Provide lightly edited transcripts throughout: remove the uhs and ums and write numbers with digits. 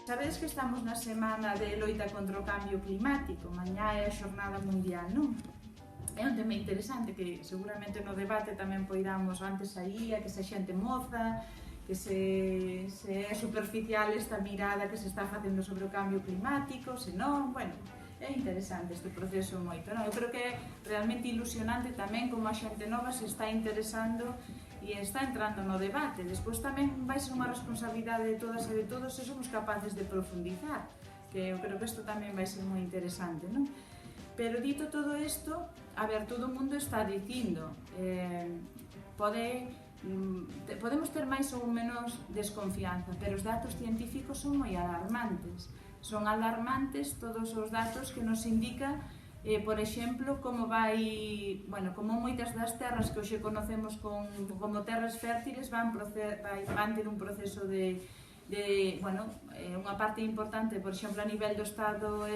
Sabedes que estamos na semana de loita contra o cambio climático, mañá é a xornada mundial, non? É un tema interesante que seguramente no debate tamén poidamos antes saía, que se xente moza, que se é superficial esta mirada que se está facendo sobre o cambio climático, se non, bueno, é interesante este proceso moito, non? Eu creo que é realmente ilusionante tamén como a xente nova se está interesando e está entrando no debate. Despois tamén vai ser unha responsabilidade de todas e de todos se somos capaces de profundizar, que eu creo que isto tamén vai ser moi interesante, non? Pero dito todo isto, a ver, todo o mundo está dicindo, podemos ter máis ou menos desconfianza, pero os datos científicos son moi alarmantes. Son alarmantes todos os datos que nos indica, por exemplo, como como moitas das terras que hoxe conocemos como terras fértiles van ter un proceso unha parte importante, por exemplo, a nivel do Estado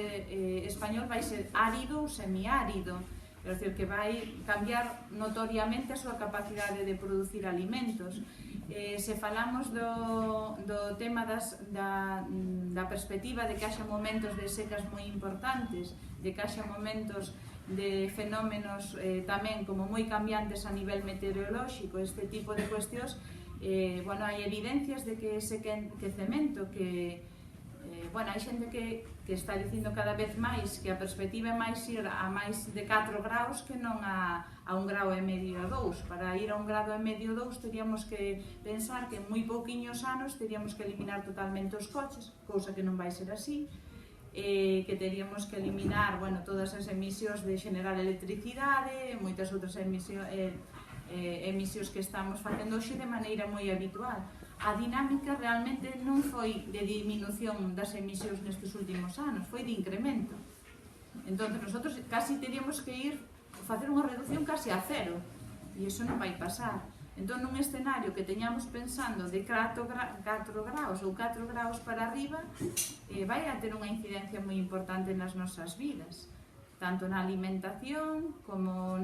español vai ser árido ou semiárido, é dicir, que vai cambiar notoriamente a súa capacidade de producir alimentos. Se falamos do tema da perspectiva de que haxa momentos de secas moi importantes, de que haxa momentos de fenómenos tamén como moi cambiantes a nivel meteorolóxico, este tipo de cuestións, hai evidencias de que ese quecemento hai xente que está dicindo cada vez máis que a perspectiva é máis ir a máis de 4 graus que non a 1,5 grau a 2. Para ir a 1,5 grau a 2 teríamos que pensar que en moi pouquiños anos teríamos que eliminar totalmente os coches, cousa que non vai ser así, que teríamos que eliminar todas as emisións de generar electricidade, moitas outras emisións que estamos facendo hoxe de maneira moi habitual. A dinámica realmente non foi de diminución das emisións nestes últimos anos, foi de incremento. Entón, nosotros casi teríamos que ir a facer unha reducción casi a cero, e iso non vai pasar. Entón, nun escenario que teñamos pensando de 4 graus ou 4 graus para arriba, vai a ter unha incidencia moi importante nas nosas vidas, tanto na alimentación como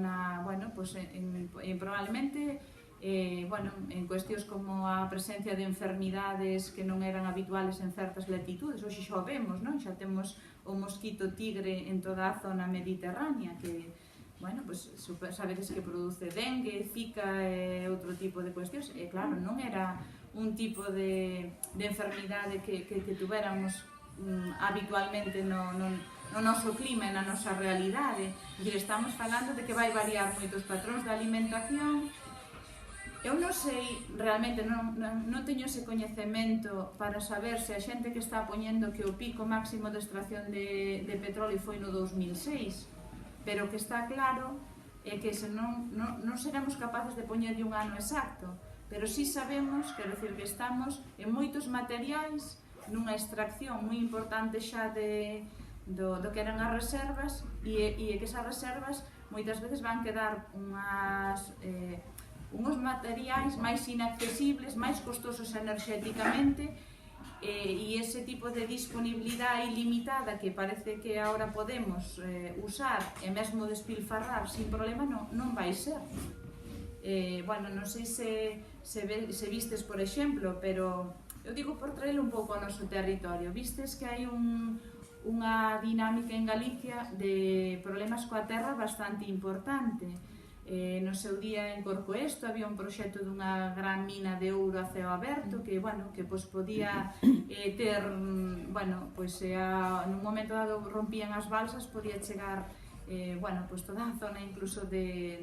probablemente en cuestións como a presencia de enfermidades que non eran habituales en certas latitudes. Hoxe xa o vemos, non? Xa temos o mosquito tigre en toda a zona mediterránea que, sabedes que produce dengue, zika e outro tipo de cuestións. E claro, non era un tipo de enfermidade que tuveramos habitualmente no noso clima e na nosa realidade. Estamos falando de que vai variar moitos patróns de alimentación. Eu non sei, realmente non teño ese coñecemento para saber se a xente que está poñendo que o pico máximo de extracción de petróleo foi no 2006, pero o que está claro é que non seremos capaces de poñerlle un ano exacto, pero sí sabemos, quero dicir, que estamos en moitos materiais nunha extracción moi importante xa do que eran as reservas e que esas reservas moitas veces van quedar uns materiais máis inaccesibles, máis costosos enerxéticamente, e ese tipo de disponibilidade ilimitada que parece que agora podemos usar e mesmo despilfarrar sin problema non vai ser. Non sei se vistes, por exemplo, pero eu digo por traer un pouco ao noso territorio, vistes que hai unha dinámica en Galicia de problemas coa terra bastante importante. No seu día en Corcoesto había un proxecto dunha gran mina de ouro a ceo aberto que podía ter, nun momento dado rompían as balsas, podía chegar toda a zona incluso de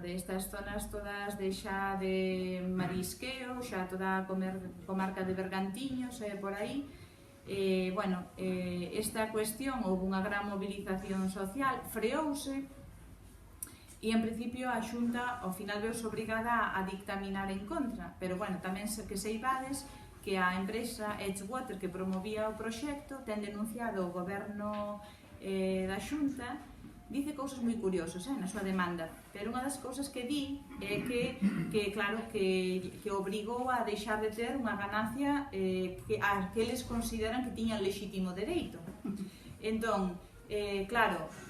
estas zonas todas xa de marisqueo, xa toda a comarca de Bergantiños e por aí. Esta cuestión, houve unha gran movilización social, freouse, e en principio a Xunta ao final veuse obrigada a dictaminar en contra, pero tamén que seibades que a empresa Edgewater que promovía o proxecto ten denunciado o goberno da Xunta, dice cousas moi curiosas na súa demanda, pero unha das cousas que di é que obrigou a deixar de ter unha ganancia que eles consideran que tiñan lexítimo dereito. Entón,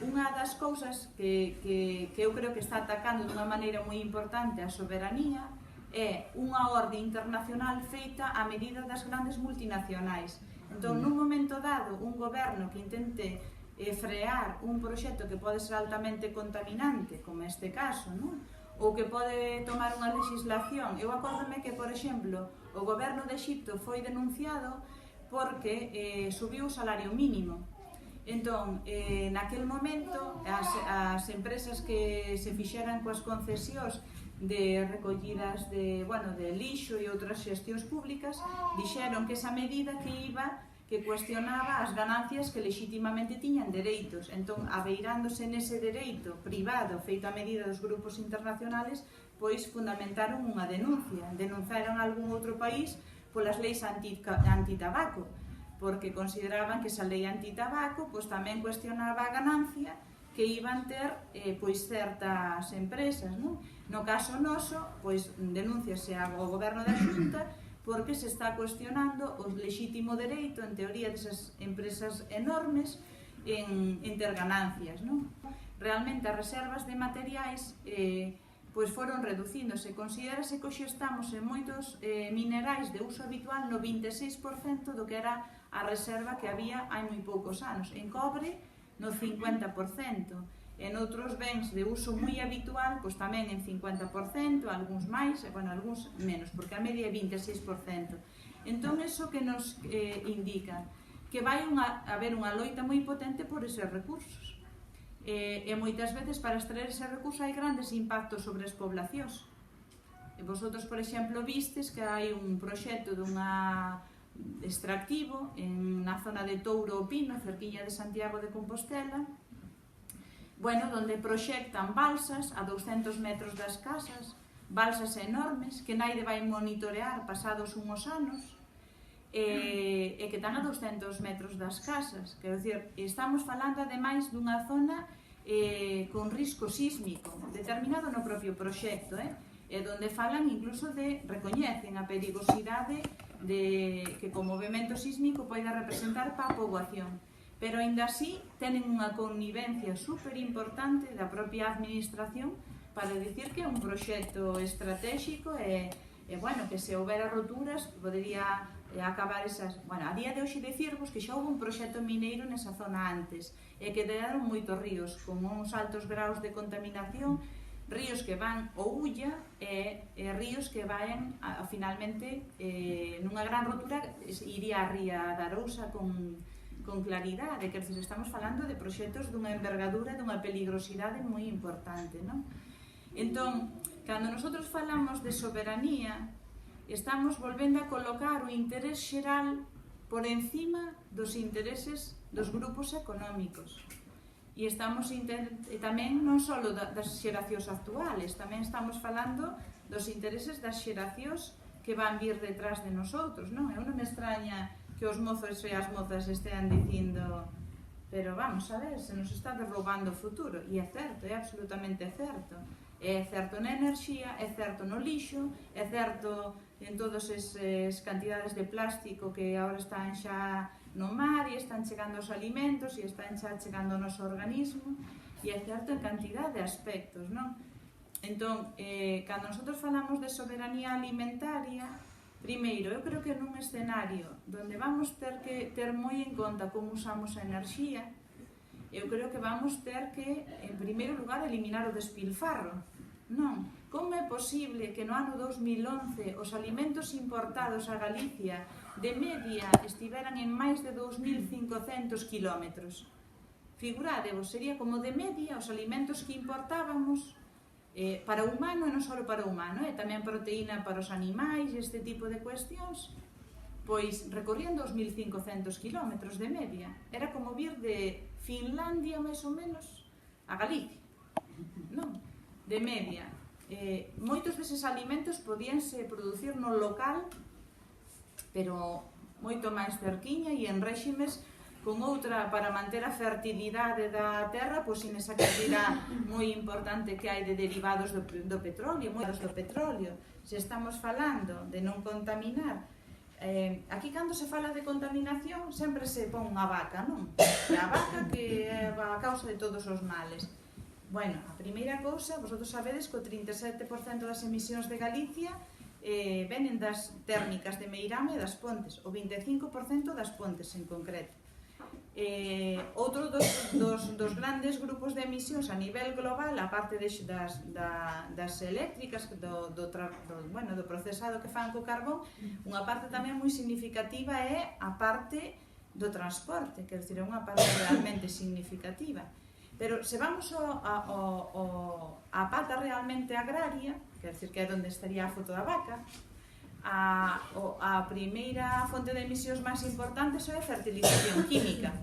unha das cousas que eu creo que está atacando dunha maneira moi importante a soberanía é unha orde internacional feita a medida das grandes multinacionais. Entón, nun momento dado, un goberno que intente frear un proxecto que pode ser altamente contaminante, como este caso, non? Ou que pode tomar unha legislación. Eu acórdome que, por exemplo, o goberno de Egipto foi denunciado porque subiu o salario mínimo. Entón, naquel momento, as empresas que se fixeran coas concesións de recollidas de lixo e outras xestións públicas, dixeron que esa medida que cuestionaba as ganancias que legitimamente tiñan dereitos. Entón, abeirándose nese dereito privado feito a medida dos grupos internacionales, pois fundamentaron unha denuncia. Denunciaron algún outro país polas leis antitabaco, porque consideraban que esa lei antitabaco pois tamén cuestionaba a ganancia que iban ter pois certas empresas, non? No caso noso, pois denúnciase ao goberno da Xunta porque se está cuestionando o lexítimo dereito, en teoría, desas empresas enormes en ter ganancias, non? Realmente as reservas de materiais pois foron reducíndose. Considérase que hoxe estamos en moitos minerais de uso habitual no 26% do que era a reserva que había hai moi poucos anos. En cobre, no 50%. En outros bens de uso moi habitual, pois tamén en 50%, algúns máis, algúns menos, porque a media é 26%. Entón, iso que nos indica que vai haber unha loita moi potente por eses recursos. E moitas veces, para extraer ese recurso, hai grandes impactos sobre as poblacións. Vosotros, por exemplo, vistes que hai un proxecto dunha extractivo na zona de Touro o Pino, cerquiña de Santiago de Compostela, donde proxectan balsas a 200 metros das casas, balsas enormes que naide vai monitorear pasados unhos anos e que están a 200 metros das casas. Quero dicir, estamos falando ademais dunha zona con risco sísmico determinado no propio proxecto, donde falan incluso recoñecen a perigosidade que o movimento sísmico poida representar para a poboación. Pero, aínda así, tenen unha connivencia super importante da propia administración para dicir que é un proxecto estratégico e que se houbera roturas podería acabar esas... a día de hoxe dicirvos que xa houve un proxecto mineiro nesa zona antes e que quedaron moitos ríos con uns altos graus de contaminación, ríos que van ao Ulla e ríos que van finalmente nunha gran rotura iría a ría da Arousa con claridade, que estamos falando de proxectos dunha envergadura, dunha peligrosidade moi importante, non? Entón, cando nosotros falamos de soberanía, estamos volvendo a colocar o interés xeral por encima dos intereses dos grupos económicos. E estamos tamén non só das xeracións actuales, tamén estamos falando dos intereses das xeracións que van vir detrás de nosotros, non? Eu non me extraña que os mozos e as mozas estean dicindo pero vamos a ver, se nos está derrubando o futuro. E é certo, é absolutamente certo. É certo na enerxía, é certo no lixo, é certo en todas esas cantidades de plástico que agora están xa no mar e están chegando aos alimentos e están xa chegando ao noso organismo, e é certo en cantidad de aspectos, non? Entón, cando nosotros falamos de soberanía alimentaria, primeiro, eu creo que nun escenario onde vamos ter que ter moi en conta como usamos a enerxía, eu creo que vamos ter que, en primeiro lugar, eliminar o despilfarro. Non, como é posible que no ano 2011 os alimentos importados a Galicia de media estiveran en máis de 2.500 kilómetros? Figuradevos, sería como de media os alimentos que importábamos para o humano e non só para o humano, tamén proteína para os animais, este tipo de cuestións, pois recorrían 2.500 kilómetros de media. Era como vir de Finlandia, máis ou menos, a Galicia, non? De media. Moitos deses alimentos podíanse producir no local, pero moito máis cerquiña e en réximes con outra, para manter a fertilidade da terra, pois en esa cantidad moi importante que hai de derivados do petróleo, moitos do petróleo. Se estamos falando de non contaminar, aquí cando se fala de contaminación sempre se pon unha vaca, non? A vaca que é a causa de todos os males. Bueno, a primeira cousa, vosotros sabedes que o 37% das emisións de Galicia venen das térmicas de Meirama e das Pontes, o 25% das Pontes en concreto. Outro dos grandes grupos de emisións a nivel global, a parte das eléctricas, do procesado que fan co carbón, unha parte tamén moi significativa é a parte do transporte, quer dizer, é unha parte realmente significativa. Pero se vamos a pata realmente agraria, quer dizer, que é onde estaría a foto da vaca, a primeira fonte de emisións máis importante é a fertilización química.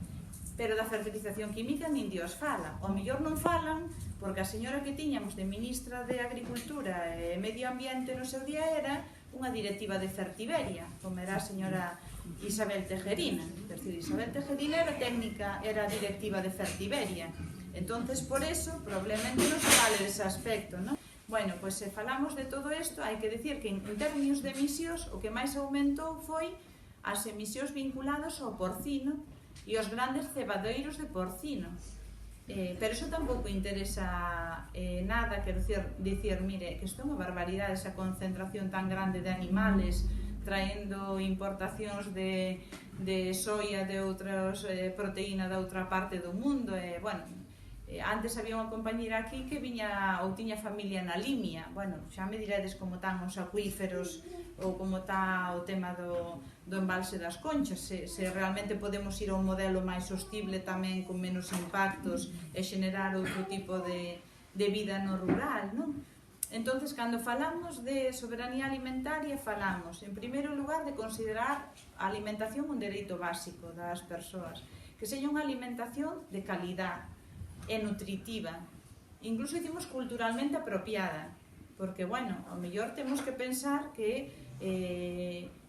Pero da fertilización química nin Dios fala. O mellor non falan porque a señora que tiñamos de ministra de Agricultura e Medio Ambiente no seu día era unha directiva de Fertiberia, como era a señora Isabel Tejerina. É dicir, Isabel Tejerina era directiva de Fertiberia. Entonces, por eso, probablemente non se vale dese aspecto, non? Bueno, pois se falamos de todo isto, hai que decir que en términos de emisións, o que máis aumentou foi as emisións vinculadas ao porcino e os grandes cebadoiros de porcino. Pero iso tampouco interesa nada, quero dicir, mire, que isto é unha barbaridade, esa concentración tan grande de animales, traendo importacións de soia, de outras proteína da outra parte do mundo, bueno, antes había unha compañera aquí que viña ou tiña familia na Limia. Bueno, xa me diredes como están os acuíferos ou como está o tema do embalse das Conchas, se realmente podemos ir a un modelo máis sostible tamén con menos impactos e xenerar outro tipo de vida no rural, non? Entonces, cando falamos de soberanía alimentaria, falamos, en primeiro lugar, de considerar a alimentación un dereito básico das persoas, que seña unha alimentación de calidad e nutritiva, incluso dicimos culturalmente apropiada, porque, bueno, ao mellor temos que pensar que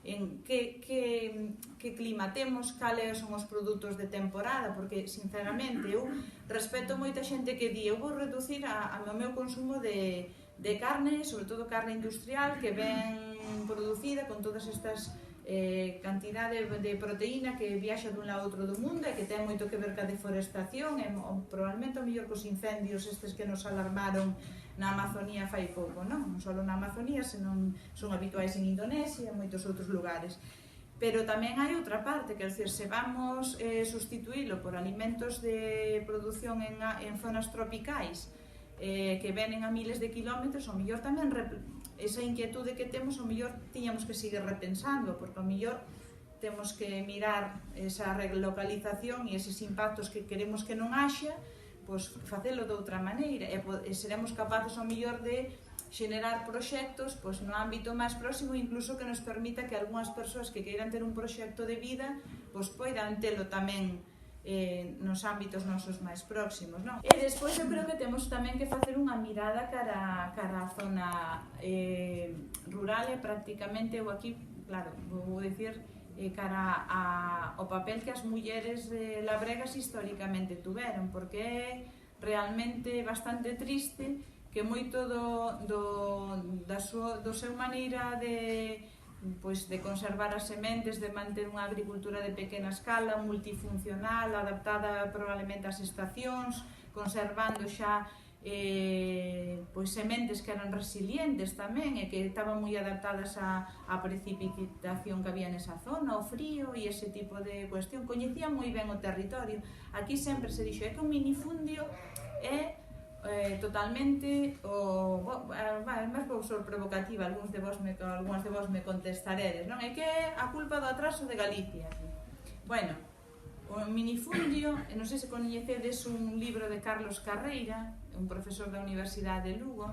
en que clima temos, cales son os produtos de temporada, porque, sinceramente, eu respeto moita xente que di, eu vou reducir o meu consumo de carne, sobre todo carne industrial, que ven producida con todas estas cantidade de proteína que viaxa dun lado a outro do mundo e que ten moito que ver ca deforestación e probablemente o mellor cos incendios estes que nos alarmaron na Amazonía fai pouco, non só na Amazonía, senón son habituais en Indonesia e moitos outros lugares. Pero tamén hai outra parte, quer dizer, se vamos sustituílo por alimentos de produción en zonas tropicais que venen a miles de kilómetros, o mellor tamén esa inquietude que temos, o mellor tiñamos que seguir repensando, porque o mellor temos que mirar esa relocalización e eses impactos que queremos que non haxa, pois facelo de outra maneira e seremos capaces o mellor de xenerar proxectos pois no ámbito máis próximo, incluso que nos permita que algunhas persoas que queiran ter un proxecto de vida pois poidan telo tamén nos ámbitos nosos máis próximos, non? E despois eu creo que temos tamén que facer unha mirada cara a zona rural e prácticamente eu aquí, claro, vou dicir cara ao papel que as mulleres labregas históricamente tuveron, porque é realmente bastante triste que moito do seu maneira de conservar as sementes, de manter unha agricultura de pequena escala, multifuncional, adaptada probablemente ás estacións, conservando xa sementes que eran resilientes tamén e que estaban moi adaptadas á precipitación que había nesa zona, ao frío e ese tipo de cuestión. Coñecía moi ben o territorio. Aquí sempre se dixo que un minifundio é totalmente máis vou ser provocativa, algúns de vos me contestaredes, non? É que é a culpa do atraso de Galicia. Bueno, o minifundio, non sei se coñecedes un libro de Carlos Carreira, un profesor da Universidade de Lugo,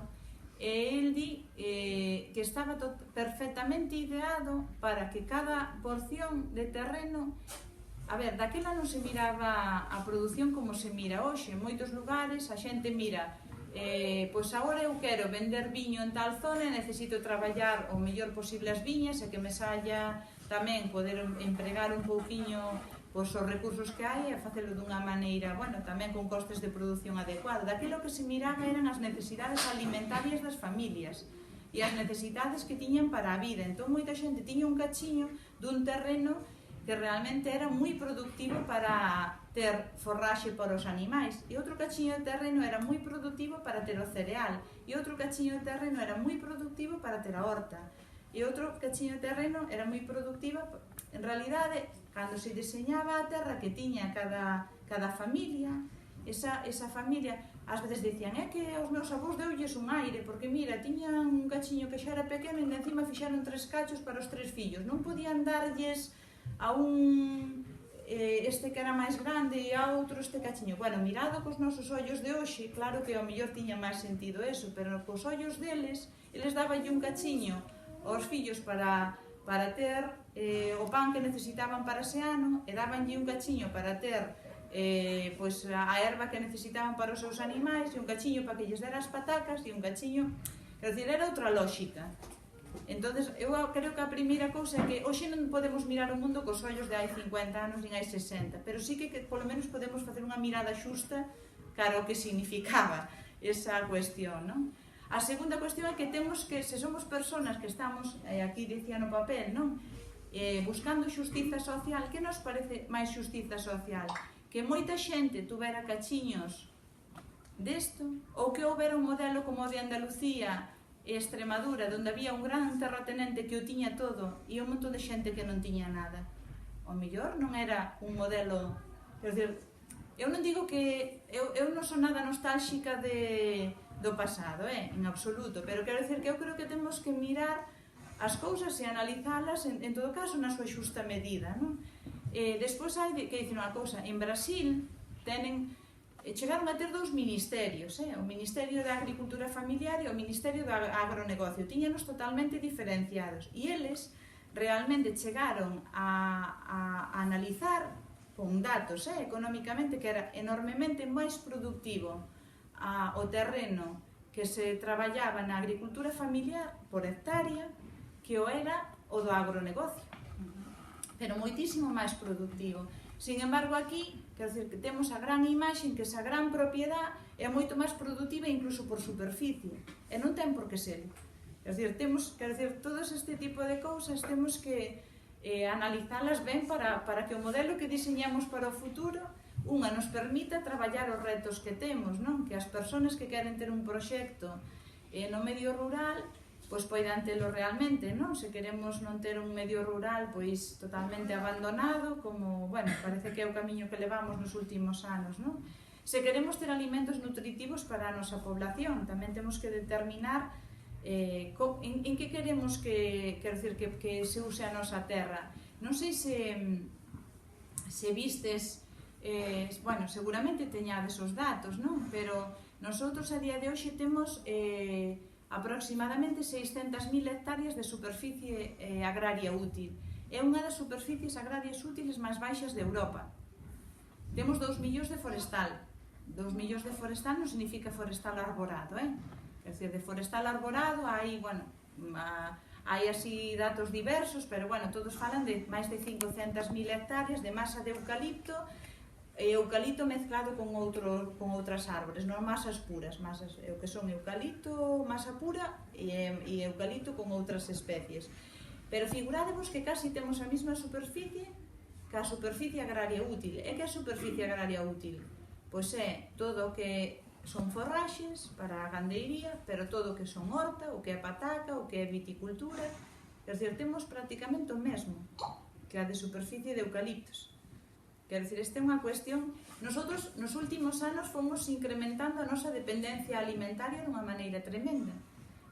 e el di que estaba perfectamente ideado para que cada porción de terreno, a ver, daquela non se miraba a produción como se mira hoxe. En moitos lugares a xente mira, pois agora eu quero vender viño en tal zona e necesito traballar o mellor posible as viñas e que me saia tamén poder empregar un pouquiño os recursos que hai e facelo dunha maneira, bueno, tamén con costes de produción adecuada. Daquilo que se miraba eran as necesidades alimentarias das familias e as necesidades que tiñan para a vida. Entón moita xente tiña un cachiño dun terreno que realmente era moi productivo para ter forraxe para os animais, e outro cachiño de terreno era moi productivo para ter o cereal, e outro cachiño de terreno era moi productivo para ter a horta. e outro cachiño de terreno era moi productiva. En realidade, cando se diseñaba a terra que tiña cada familia, esa familia, ás veces dicían, é que aos meus avós deulles un aire, porque mira, tiñan un cachiño que xa era pequeno e encima fixeron 3 cachos para os 3 fillos, non podían darlles a un este que era máis grande e a outro este cachiño. Bueno, mirado cos nosos ollos de hoxe, claro que ao mellor tiña máis sentido eso, pero cos ollos deles, eles dabanlle un cachiño aos fillos para ter o pan que necesitaban para ese ano, e dabanlle un cachiño para ter pois a erva que necesitaban para os seus animais, e un cachiño para que lles dera as patacas, e un cachiño, quer dizer, era outra lógica. Entonces, eu creo que a primeira cousa é que hoxe non podemos mirar o mundo cos ollos de hai 50 anos nin hai 60, pero sí que polo menos podemos facer unha mirada xusta cara ao que significaba esa cuestión, non? A segunda cuestión é que temos que, se somos personas que estamos, aquí dicía no papel, non? Buscando xustiza social, que nos parece máis xustiza social? Que moita xente tuvera cachiños desto, ou que houbera un modelo como o de Andalucía e Extremadura, onde había un gran terratenente que o tiña todo e un montón de xente que non tiña nada. O mellor non era un modelo... Quer dizer, eu non digo que... Eu non son nada nostálxica do pasado, en absoluto, pero quero dizer que eu creo que temos que mirar as cousas e analizalas, en todo caso, na súa xusta medida, non? Despois hai que dicir unha cousa, en Brasil chegaron a ter 2 ministerios, o Ministerio da Agricultura Familiar e o Ministerio do Agronegocio, tiñanos totalmente diferenciados, e eles realmente chegaron a analizar con datos económicamente que era enormemente máis productivo o terreno que se traballaba na agricultura familiar por hectárea que o era o do agronegocio, pero moitísimo máis productivo. Sin embargo, aquí, quero dizer, que temos a gran imaxe en que esa gran propiedade é moito máis productiva incluso por superficie, e non ten por que ser. Quero dizer, todos este tipo de cousas temos que analizalas ben para que o modelo que diseñamos para o futuro nos permita traballar os retos que temos, non? Que as persoas que queren ter un proxecto no medio rural pois poidan telo realmente, non? Se queremos non ter un medio rural pois totalmente abandonado, como, bueno, parece que é o camiño que levamos nos últimos anos, non? Se queremos ter alimentos nutritivos para a nosa población, tamén temos que determinar en que queremos que se use a nosa terra. Non sei se vistes, bueno, seguramente teñades os datos, non? Pero nosotros a día de hoxe temos aproximadamente 600.000 hectáreas de superficie agraria útil. É unha das superficies agrarias útiles máis baixas de Europa. Temos 2 millóns de forestal. 2 millóns de forestal non significa forestal arborado, É dicir, de forestal arborado hai, bueno, hai así datos diversos, pero, bueno, todos falan de máis de 500.000 hectáreas de masa de eucalipto, eucalipto mezclado con outras árbores, non masas puras, masas o que son eucalipto, masa pura e eucalipto con outras especies. Pero figuradevos que casi temos a mesma superficie que a superficie agraria útil. E que a superficie agraria útil? Pois é todo o que son forraxes para a gandeiría, pero todo o que son horta, o que é pataca, o que é viticultura. Quer dizer, temos prácticamente o mesmo que a de superficie de eucaliptos. Quer dizer, esta é unha cuestión... Nosotros, nos últimos anos, fomos incrementando a nosa dependencia alimentaria dunha maneira tremenda.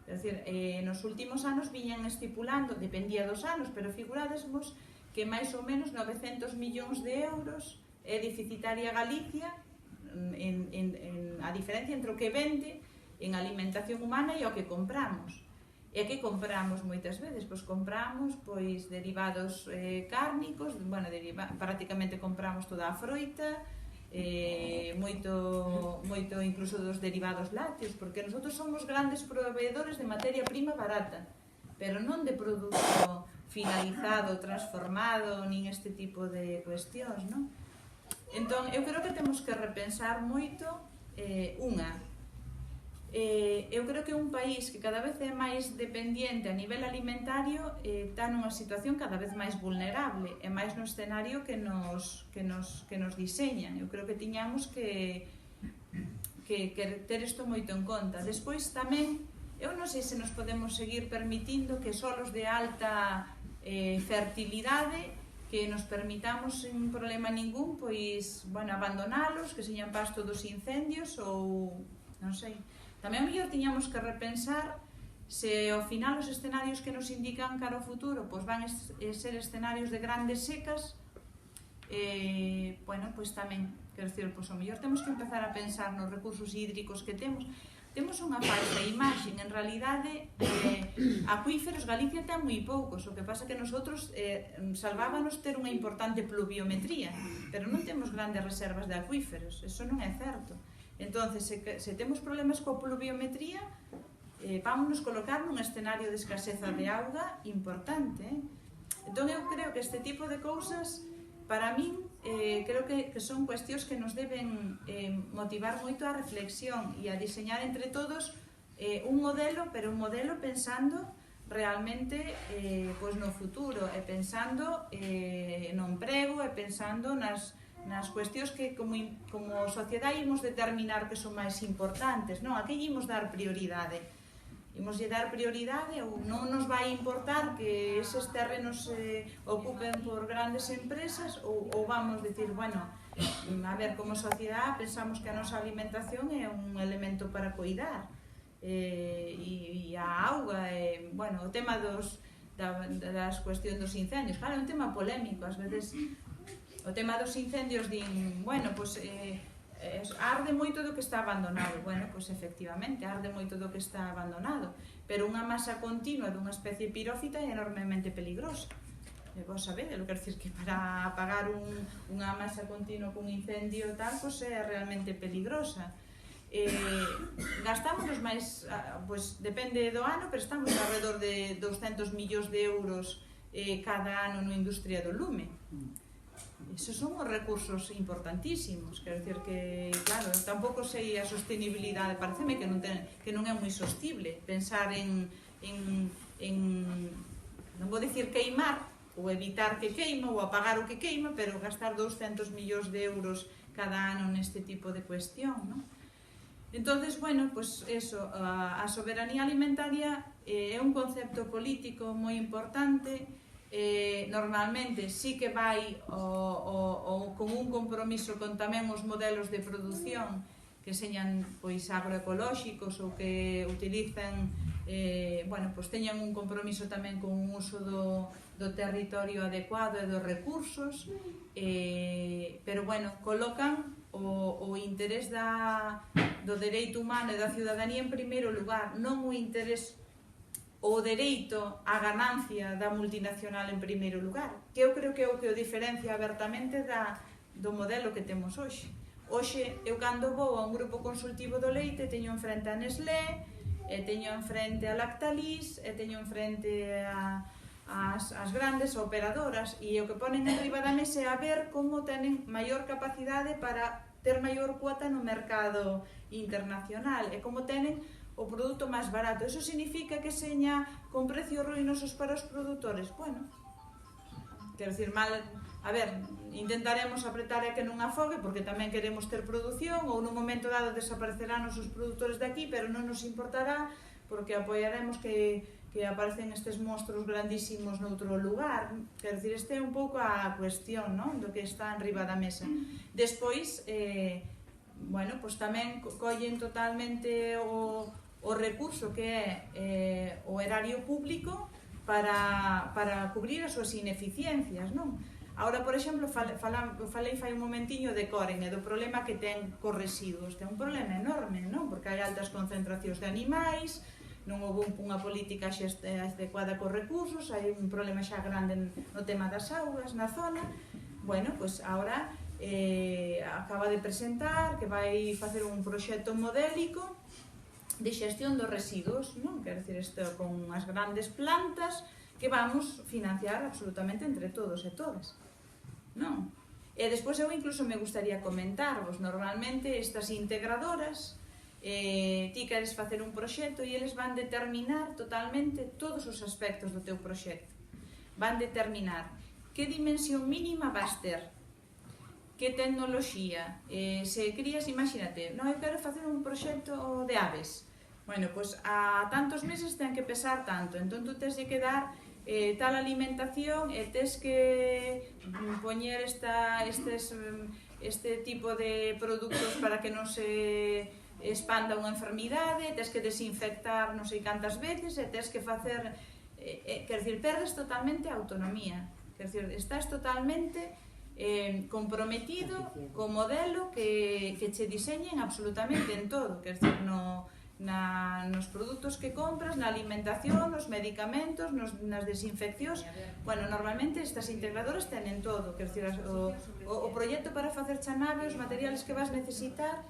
Quer dizer, nos últimos anos viñan estipulando, dependía dos anos, pero figuradesvos que máis ou menos 900 millóns de euros é deficitaria Galicia a diferencia entre o que vende en alimentación humana e o que compramos. E que compramos moitas veces? Pois compramos derivados cárnicos, bueno, prácticamente compramos toda a froita, moito incluso dos derivados lácteos, porque nosotros somos grandes proveedores de materia prima barata, pero non de produto finalizado, transformado, nin este tipo de cuestións, non? Entón, eu creo que temos que repensar moito eu creo que un país que cada vez é máis dependiente a nivel alimentario está nunha situación cada vez máis vulnerable e máis no escenario que nos diseñan. Eu creo que tiñamos que ter isto moito en conta. Despois tamén Eu non sei se nos podemos seguir permitindo que solos de alta fertilidade que nos permitamos sin problema ningún pois, bueno, abandonalos, que señan pasto dos incendios ou, non sei. Tamén ao mellor tiñamos que repensar se ao final os escenarios que nos indican cara ao futuro pois van ser escenarios de grandes secas, bueno, pois tamén, quero dicir, pois ao mellor temos que empezar a pensar nos recursos hídricos que temos. Temos unha falsa imaxe, en realidade acuíferos Galicia ten moi poucos, o que pasa que nosotros salvábanos ter unha importante pluviometría, pero non temos grandes reservas de acuíferos, eso non é certo. Entonces, se temos problemas coa pluviometría, vámonos colocar nun escenario de escaseza de auga importante. Entón eu creo que este tipo de cousas, para min, creo que son cuestións que nos deben motivar moito a reflexión e a diseñar entre todos un modelo, pero un modelo pensando realmente pois no futuro, e pensando no emprego, e pensando nas cuestións que como sociedade imos determinar que son máis importantes, non? A que imos dar prioridade? Imos lle dar prioridade ou non nos vai importar que eses terrenos se ocupen por grandes empresas ou vamos decir, bueno, a ver, como sociedade pensamos que a nosa alimentación é un elemento para cuidar e a auga, bueno, o tema das cuestións dos incendios, claro, é un tema polémico, ás veces o tema dos incendios din, bueno, pois arde moito do que está abandonado. Bueno, pois efectivamente, arde moito do que está abandonado, pero unha masa continua dunha especie pirófita é enormemente peligrosa. Vos sabedes, quero dicir que para apagar unha masa continua cun incendio tal, pois é realmente peligrosa. Gastámonos máis, pois depende do ano, pero estamos alrededor de 200 millóns de euros cada ano na industria do lume. Esos son os recursos importantísimos, quero dicir que, claro, tampouco sei a sostenibilidade, pareceme que non é moi sostible pensar en non vou dicir queimar, ou evitar que queima, ou apagar o que queima, pero gastar 200 millóns de euros cada ano neste tipo de cuestión, non? Entonces, bueno, pues eso, a soberanía alimentaria é un concepto político moi importante. Normalmente sí que vai con un compromiso con tamén os modelos de produción que señan pois agroecolóxicos ou que utilizan bueno, pois teñan un compromiso tamén con un uso do territorio adecuado e dos recursos, pero bueno, colocan o interés do dereito humano e da ciudadanía en primeiro lugar, non o interés o dereito á ganancia da multinacional en primeiro lugar, que eu creo que é o que o diferencia abertamente do modelo que temos hoxe. Hoxe, eu cando vou a un grupo consultivo do leite, teño enfrente a Nestlé, e teño enfrente a Lactalis, e teño enfrente as grandes operadoras, e o que ponen arriba da mesa é a ver como tenen maior capacidade para ter maior cuota no mercado internacional, e como tenen o produto máis barato. Eso significa que seña con precios ruinosos para os produtores? Bueno, quero dicir, mal, a ver, intentaremos apretar e que non afogue, porque tamén queremos ter produción, ou nun momento dado desaparecerán os produtores de aquí, pero non nos importará, porque apoiaremos que aparecen estes monstruos grandísimos noutro lugar. Quero dicir, este é un pouco a cuestión, non? Do que está enriba da mesa. Despois, bueno, pois tamén collen totalmente o recurso que é o erario público para cubrir as súas ineficiencias, non? Agora, por exemplo, falei fai un momentiño de Coren e do problema que ten cos residuos. Ten un problema enorme, non? Porque hai altas concentracións de animais, non houve unha política adecuada cos recursos, hai un problema xa grande no tema das augas na zona. Bueno, pois agora acaba de presentar que vai facer un proxecto modélico de xestión dos residuos, non? Quero dicir, isto con as grandes plantas que vamos financiar absolutamente entre todos e todas, non? E despois eu incluso me gustaría comentarvos, normalmente estas integradoras, ti queres facer un proxecto e eles van determinar totalmente todos os aspectos do teu proxecto. Van determinar que dimensión mínima vas ter, que tecnoloxía, se querías, imagínate, non, eu quero facer un proxecto de aves, Bueno, pois a tantos meses ten que pesar tanto, entón tú tens que dar tal alimentación e tes que poñer este tipo de produtos para que non se expanda unha enfermidade, tes que desinfectar non sei cantas veces e tes que facer, quer dizer, perdes totalmente a autonomía, quer dizer, estás totalmente comprometido co modelo que che diseñen absolutamente en todo, quer dizer, nos produtos que compras, na alimentación, nos medicamentos, nas desinfeccións. Bueno, normalmente estas integradoras tenen todo, quer dizer, o proxecto para facer a nave, os materiales que vas necesitar,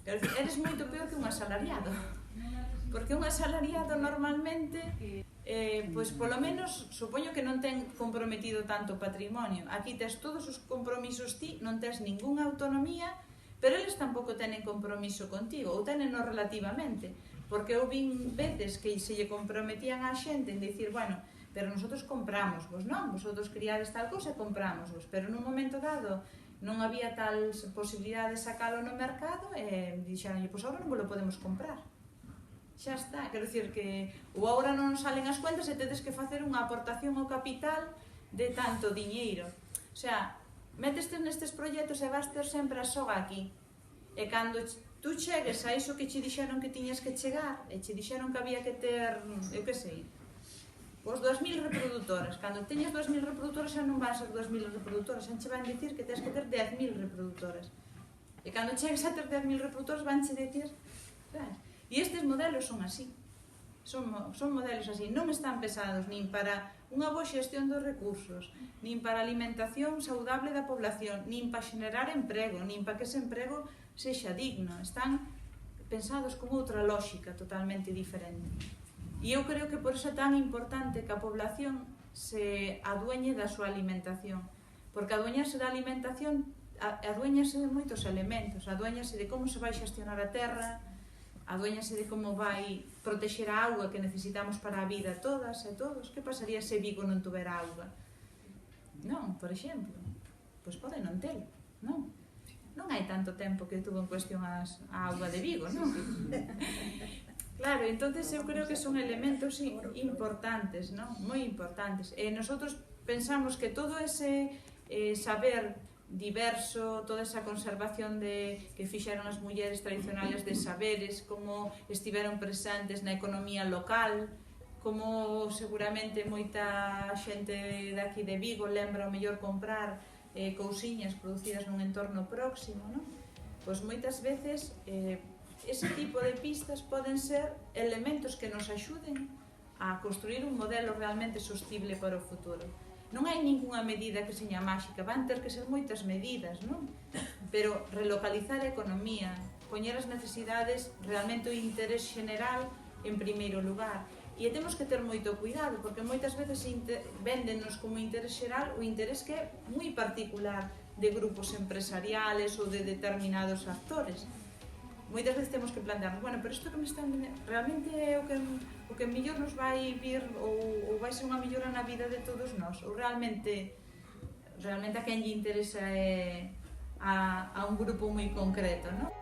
eres moito peor que un asalariado, porque un asalariado normalmente pois polo menos supoño que non ten comprometido tanto o patrimonio. Aquí tes todos os compromisos ti, non tes ningunha autonomía, pero eles tampouco tenen compromiso contigo, ou teneno relativamente, porque eu vin veces que se lle comprometían á xente en dicir, bueno, pero nosotros compramos, vos non, vosotros criades tal cosa e compramos vos, pero nun momento dado non había tal posibilidade de sacalo no mercado e dixeron, pois agora non vos lo podemos comprar. Xa está, quero dicir que ou agora non salen as cuentas e tedes que facer unha aportación ao capital de tanto diñeiro. O sea, meteste nestes proxectos e vas ter sempre a soga aquí. E cando tú chegues a iso que che dixeron que tiñas que chegar, e che dixeron que había que ter, eu que sei, os 2000 reproductoras. Cando teñas 2000 reproductoras xa non van ser 2000 reproductoras, xa che van dicir que tens que ter 10.000 reproductoras. E cando chegues a ter 10.000 reproductoras van che dicir, sabes? E estes modelos son así. Son modelos así, non están pensados nin para unha boa xestión dos recursos, nin para a alimentación saudable da población, nin para xenerar emprego, nin para que ese emprego sexa digno. Están pensados con outra lógica totalmente diferente. E eu creo que por iso é tan importante que a población se adueñe da súa alimentación, porque adueñarse da alimentación adueñase de moitos elementos, adueñase de como se vai xestionar a terra, adueñase de como vai protexer a auga que necesitamos para a vida todas e todos. Que pasaría se Vigo non tuvera auga? Non, por exemplo, pois pode non telo, non? Non hai tanto tempo que tuvo en cuestión a auga de Vigo, non? Claro, entonces eu creo que son elementos importantes, non? Moi importantes. E nosotros pensamos que todo ese saber diverso, toda esa conservación que fixeron as mulleres tradicionales de saberes, como estiveron presentes na economía local, como seguramente moita xente daqui de Vigo lembra o mellor comprar cousiñas producidas nun entorno próximo, non? Pois moitas veces ese tipo de pistas poden ser elementos que nos axuden a construir un modelo realmente sostible para o futuro. Non hai ningunha medida que seña máxica, van ter que ser moitas medidas, non? Pero relocalizar a economía, poñer as necesidades, realmente o interés xeneral en primeiro lugar. E temos que ter moito cuidado, porque moitas veces véndenos como interés xeral o interés que é moi particular de grupos empresariales ou de determinados actores. Moitas veces temos que plantearnos, bueno, pero isto que me están realmente é o que mellor nos vai vir ou vai ser unha mellora na vida de todos nós, ou realmente a quen lle interesa é a un grupo moi concreto, non?